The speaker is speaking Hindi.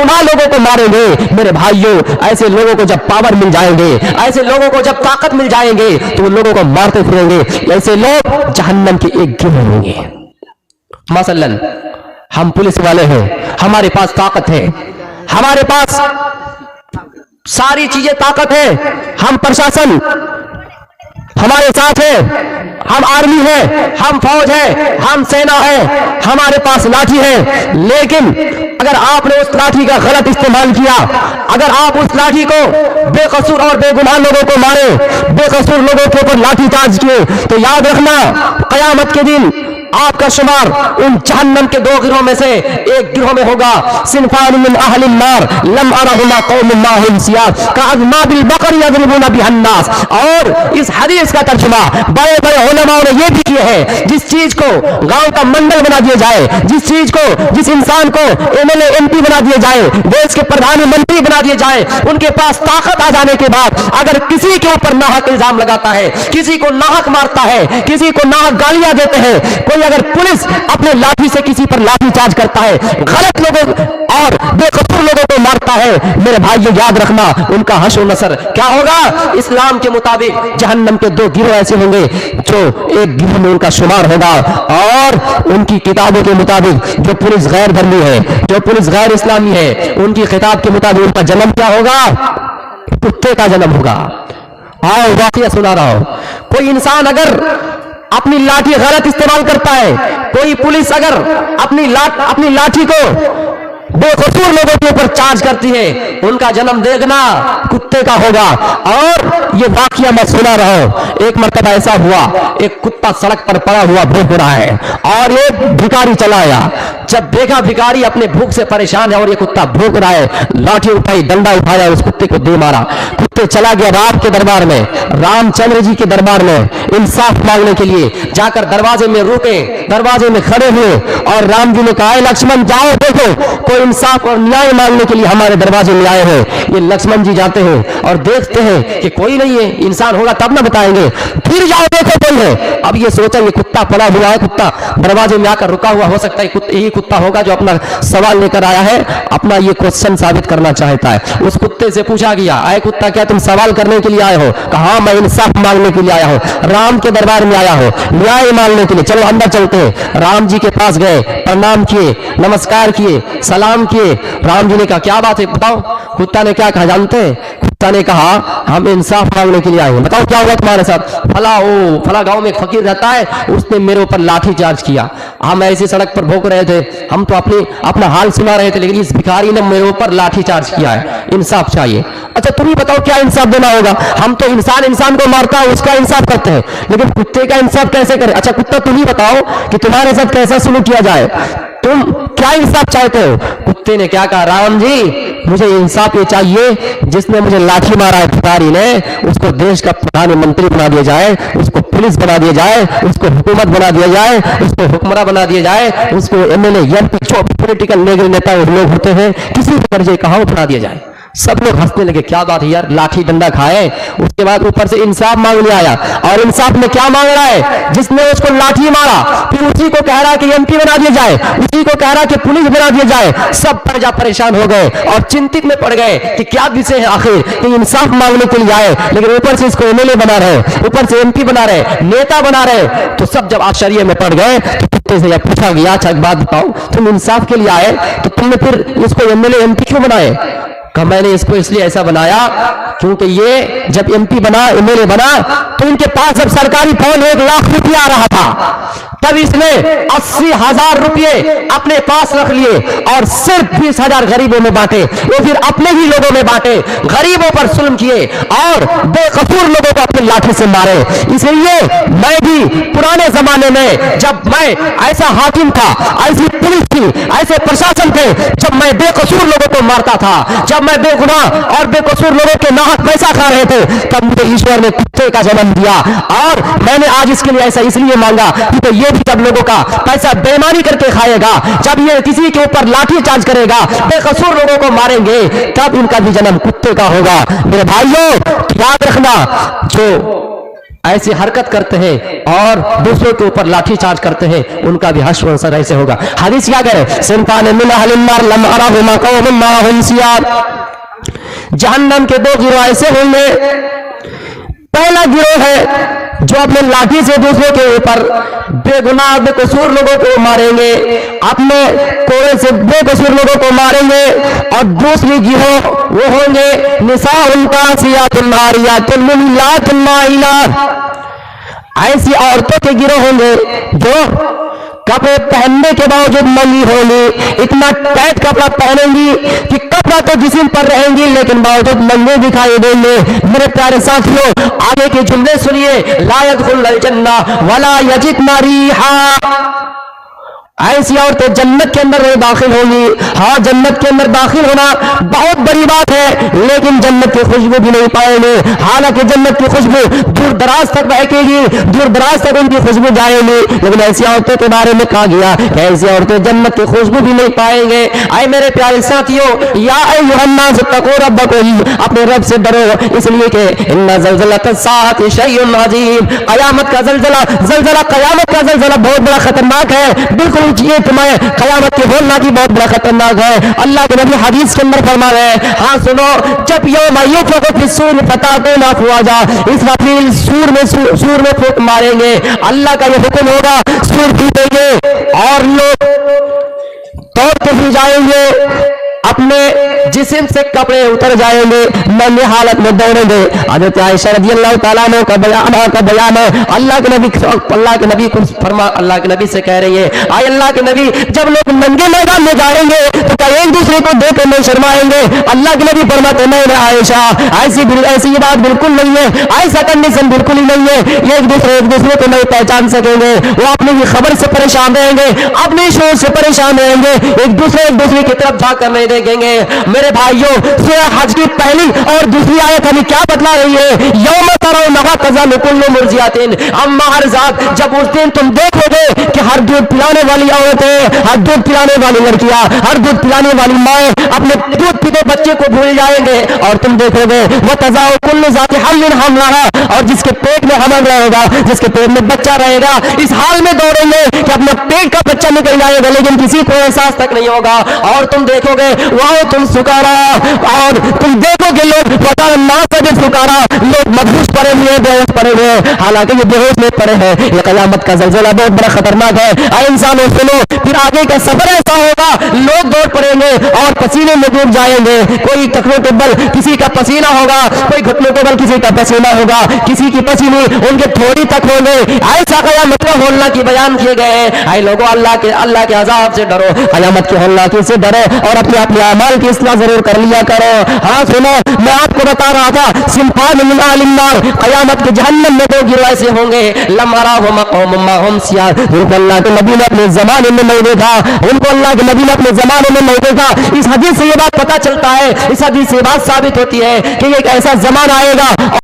बेगुनाह लोगों को मारेंगे। मेरे भाइयों, ऐसे लोगों को जब पावर मिल जाएंगे, ऐसे लोगों को जब ताकत मिल जाएंगे, तो वो लोगों को मारते फिरेंगे। ऐसे लोग जहन्नम के एक गिरोह होंगे। मसलन हम पुलिस वाले हैं, हमारे पास ताकत है, हमारे पास सारी चीजें ताकत है, हम प्रशासन हमारे साथ है, हम आर्मी है, हम फौज है, हम सेना है, हमारे पास लाठी है। लेकिन अगर आपने उस लाठी का गलत इस्तेमाल किया, अगर आप उस लाठी को बेकसूर और बेगुनाह लोगों को मारे, बेकसूर लोगों के ऊपर लाठी चार्ज किए, तो याद रखना कयामत के दिन आपका शुमार उन जहन्नम के दो गिरोह में से एक गिरोह में होगा। सिनफान मिन अहलिन नार लम अरहुमा कौमुन माहुम सियाब कअज़मा बिल बकरी यज़रिबूना बिहन नास। और इस हदीस का तर्जुमा बड़े बड़े उलमाओं ने यह भी किया है, जिस चीज को गांव का मंडल बना दिया जाए, जिस चीज को, जिस इंसान को एमएलए एमपी बना दिया जाए, देश के प्रधानमंत्री बना दिया जाए, उनके पास ताकत आ जाने के बाद अगर किसी के ऊपर नाहक इल्जाम लगाता है, किसी को नाहक मारता है, किसी को नाहक गालियां देते हैं, कोई अगर पुलिस अपने लाठी से किसी पर लाठी चार्ज करता है, गलत लोगों और बेकसूर लोगों को मारता है, मेरे भाइयों याद रखना उनका हश्र नसर क्या होगा। इस्लाम के मुताबिक जहन्नम के दो गिरोह ऐसे होंगे जो एक गिरोह में उनका शुमार होगा। और उनकी किताबों के मुताबिक जो पुलिस गैर धर्मी है, जो पुलिस गैर इस्लामी है, उनकी किताब के मुताबिक उनका जन्म क्या होगा, कुत्ते का जन्म होगा। आओ वाकया सुना रहा हूं। कोई इंसान अगर अपनी लाठी गलत इस्तेमाल करता है, कोई पुलिस अगर अपनी लाठी को बेकसूर लोगों के ऊपर चार्ज करती है, उनका जन्म देखना कुत्ते का होगा। और ये वाकया मैं सुना रहा हूं। एक मरतबा ऐसा हुआ, एक कुत्ता सड़क पर पड़ा हुआ भूख रहा है और एक भिखारी चला आया। जब देखा भिखारी अपने भूख से परेशान है और ये कुत्ता भूख रहा है, लाठी उठाई, डंडा उठाया, उस कुत्ते को दे मारा। कुत्ते चला गया राम के दरबार में, रामचंद्र जी के दरबार में इंसाफ मांगने के लिए। जाकर दरवाजे में रुके, दरवाजे में खड़े हुए और राम जी ने कहा, लक्ष्मण जाओ, देखो कोई इंसाफ और न्याय मांगने के लिए हमारे दरवाजे में आए हैं। ये लक्ष्मण जी जाते हैं और देखते हैं कि कोई नहीं है, इंसान होगा तब ना बताएंगे। फिर जाओ देखो कोई है। अब ये सोचा ये कुत्ता पड़ा हुआ है, कुत्ता दरवाजे में आकर रुका हुआ, हो सकता है यही कुत्ता होगा जो अपना सवाल लेकर आया है, अपना ये क्वेश्चन साबित करना चाहता है। उस कुत्ते से पूछा गया, आए कुत्ता क्या तुम सवाल करने के लिए आए हो? कहा मैं इंसाफ मांगने के लिए आया हूं, राम के दरबार में आया हूं, न्याय मांगने के लिए। चलो अंदर चलते हैं। राम जी के पास गए, प्रणाम किए, नमस्कार किए, सलाम किए। राम जी ने कहा क्या बात है बताओ। कुत्ता ने क्या कहा जानते हैं? कुत्ता ने कहा हम इंसाफ मांगने के लिए आए हैं, बताओ क्या हुआ तुम्हारे साथ? फला गांव में एक फकीर रहता है, उसने मेरे ऊपर लाठी चार्ज किया। हम ऐसी सड़क पर भोग रहे थे, हम तो अपना हाल सुना रहे थे, लेकिन इस भिखारी ने मेरे ऊपर लाठी चार्ज किया है, इंसाफ चाहिए। अच्छा तुम ही बताओ क्या इंसाफ देना होगा? हम तो इंसान को मारता है उसका इंसाफ करते हैं, लेकिन कुत्ते का इंसाफ कैसे करें? अच्छा कुत्ता तुम ही बताओ कि तुम्हारे साथ कैसा सुलूक किया जाए, तुम क्या इंसाफ चाहते हो? कुत्ते ने क्या कहा, राम जी मुझे इंसाफ ये चाहिए, जिसने मुझे लाठी मारा है भिखारी ने, उसको देश का प्रधानमंत्री बना दिया जाए, उसको पुलिस बना दिया जाए, उसको हुकूमत बना दिया जाए, उसको हुक्मरान बना दिया जाए, उसको एमएलए एमपी जो पॉलिटिकल नेता लोग होते हैं किसी भी दर्जे का हो बना दिया जाए। सब लोग हंसने लगे, क्या बात है यार, लाठी डंडा खाए, उसके बाद ऊपर से इंसाफ मांगने आया। और इंसाफ में क्या मांग रहा है? जिसने उसको लाठी मारा फिर उसी को कह रहा है कि एमपी बना दिया जाए, उसी को कह रहा है कि पुलिस बना दिया जाए। सब प्रजा परेशान हो गए और चिंतित में पड़ गए कि क्या विषय है आखिर, कि इंसाफ मांगने के लिए आए लेकिन ऊपर से इसको एमएलए बना रहे, ऊपर से एमपी बना रहे, नेता बना रहे। तो सब जब आश्चर्य में पड़ गए तो कुत्ते से पूछा गया, अच्छा एक बात बताओ, तुम इंसाफ के लिए आए तो तुमने फिर इसको एमएलए एमपी क्यों बनाए? कहा मैंने इसको इसलिए ऐसा बनाया क्योंकि ये जब एमपी बना, एमएलए बना, तो इनके पास जब सरकारी फौज 1 लाख रुपया आ रहा था, तब इसने 80,000 रुपये अपने पास रख लिए और सिर्फ 20,000 गरीबों में बांटे। वो फिर अपने ही लोगों में बांटे, गरीबों पर जुल्म किए और बेकसूर लोगों को अपनी लाठी से मारे। इसलिए मैं भी पुराने जमाने में जब मैं ऐसा हाकिम था, ऐसी पुलिस थी, ऐसे प्रशासन थे, जब मैं बेकसूर लोगों को मारता था, जब मैं बेगुनाह और बेकसूर लोगों के नाहक पैसा खा रहे थे, तब मुझे ईश्वर ने कुत्ते का जन्म दिया। और मैंने आज इसके लिए ऐसा इसलिए मांगा क्योंकि ये भी जब लोगों का पैसा बेईमानी करके खाएगा, जब ये किसी के ऊपर लाठी चार्ज करेगा, बेकसूर लोगों को मारेंगे, तब इनका भी जन्म कुत्ते का होगा। मेरे भाइयों याद रखना, जो ऐसी हरकत करते हैं और दूसरों के ऊपर लाठीचार्ज करते हैं, उनका भी हश्र असर ऐसे होगा। हदीस क्या करे, सिनतान मिन अहलिन नार लम अरहुमा कौमुम माहुम सियाब, जहन्नम के दो गिरोह ऐसे होंगे। पहला गिरोह है जो अपने लाठी से दूसरों के ऊपर बेगुनाह बेकसूर लोगों को मारेंगे, अपने कोड़े से बेकसूर लोगों को मारेंगे। और दूसरी गिरोह वो होंगे निसाउन कासियातुन नारियातुन मुमिलातुन माइलात, ऐसी औरतों के गिरोह होंगे जो कपड़े पहनने के बावजूद नंगी होंगी, इतना टाइट कपड़ा पहनेंगी कि कपड़ा तो जिस्म पर रहेंगी लेकिन बावजूद नंगे दिखाई देंगे। मेरे प्यारे साथियों, आगे के जुमले सुनिए, ला यदखुलुल जन्ना वला यजिदना रीहा, ऐसी औरतें जन्नत के अंदर नहीं दाखिल होंगी। हाँ, जन्नत के अंदर दाखिल होना बहुत बड़ी बात है, लेकिन जन्नत की खुशबू भी नहीं पाएंगे। हालांकि जन्नत की खुशबू दूर दराज तक बहकेगी, दूर दराज तक उनकी खुशबू जाएगी, लेकिन ऐसी औरतों के बारे में कहा गया कि ऐसी औरतें जन्नत की खुशबू भी नहीं पाएंगे। आए मेरे प्यारे साथियों, या अय्युहन्नास तक़ू रब्बकुम, अपने रब से डरो, इसलिए कि इन्ना ज़ल्ज़लतस साअति शैउन अज़ीम, क़यामत का ज़ल्ज़ला, क़यामत का ज़ल्ज़ला बहुत बड़ा खतरनाक है। बिल्कुल ये तुम्हें क़यामत के होना की बहुत बड़ा खतरनाक है। अल्लाह के नबी हदीस के अंदर फरमा रहे हैं, हाँ सुनो, जब यौम युफ़ख़ु फ़िस्सूर फ़तातूना अफ़वाजा, इसराफील सूर में फूंक मारेंगे, अल्लाह का ये हुक्म होगा, सूर फूटेंगे और लोग दौड़ते हुए जाएंगे, अपने जिस्म से कपड़े उतर जाएंगे, नंगे हालत में दौड़ेंगे। हज़रत आयशा रज़ियल्लाहु तआला अन्हा का बयान है, अल्लाह के नबी को फरमा, अल्लाह के नबी से कह रही है, आए अल्लाह के नबी, जब लोग नंगे मैदान में जाएंगे तो क्या एक दूसरे को देखकर नहीं शर्माएंगे? अल्लाह के नबी फरमाते नहीं आयशा, ऐसी बात बिल्कुल नहीं है, ऐसा कंडीशन बिल्कुल ही नहीं है। ये एक दूसरे को नहीं पहचान सकेंगे, वो अपनी ही खबर से परेशान रहेंगे, अपने शोर से परेशान रहेंगे, एक दूसरे की तरफ झाँककर नहीं देखेंगे। मेरे भाइयों, सूरह हज की पहली और दूसरी आयत हमें क्या बतला रही है? यौम तरौनहा तज़ालु कुल्लु मुर्ज़ियातिन अम्मा अर्ज़ात, जब उस दिन तुम देखोगे कि हर दूध पिलाने वाली औरतें, हर दूध पिलाने वाली लड़कियां, हर दूध पिलाने वाली माएं अपने दूध पीते बच्चे को भूल जाएंगे, और तुम देखोगे वो तज़ाउ कुल्लु ज़ाति हम्लिन हमलहा, और जिसके पेट में हमल रहेगा, जिसके पेट में बच्चा रहेगा, इस हाल में दौड़ेंगे कि अपने पेट का बच्चा निकल जाएगा, लेकिन किसी को एहसास तक नहीं होगा। और तुम देखोगे वहां तुम सुकारा, और तुम देखोगे लोग पता ना सके सुकारा, लोग मदहोश पड़े हुए, बेहोश पड़े हुए, हालांकि ये बेहोश नहीं पड़े हैं। ये क़यामत का ज़ल्ज़ला बहुत बड़ा खतरनाक है। आए इंसानों सुनो, फिर आगे का सफर ऐसा होगा, लोग दौड़ पड़ेंगे और पसीने में डूब जाएंगे। कोई टखनों के बल किसी का पसीना होगा, कोई घुटनों के बल किसी का पसीना होगा, किसी की पसीने उनके थोड़ी तक होंगे। ऐसा क़यामत का होना की बयान किए गए हैं। आए लोगों, अल्लाह के अज़ाब से डरो, क़यामत के होना से डरो, और अपने अमाल की इस्लाह जरूर कर लिया करो। हाँ सुनो, मैं आपको बता रहा था, सिनफ़ान मिन अहलिन नार, क़यामत के जहन्नम में दो गिरोह ऐसे होंगे, लम अरहुमा कौमुम माहुम सियाब, उनको अल्लाह के नबी ने अपने ज़माने में नहीं देखा, उनको अल्लाह के नबी ने अपने ज़माने में नहीं देखा। इस हदीस से ये बात पता चलता है, इस हदीस से बात साबित होती है कि एक ऐसा ज़माना आएगा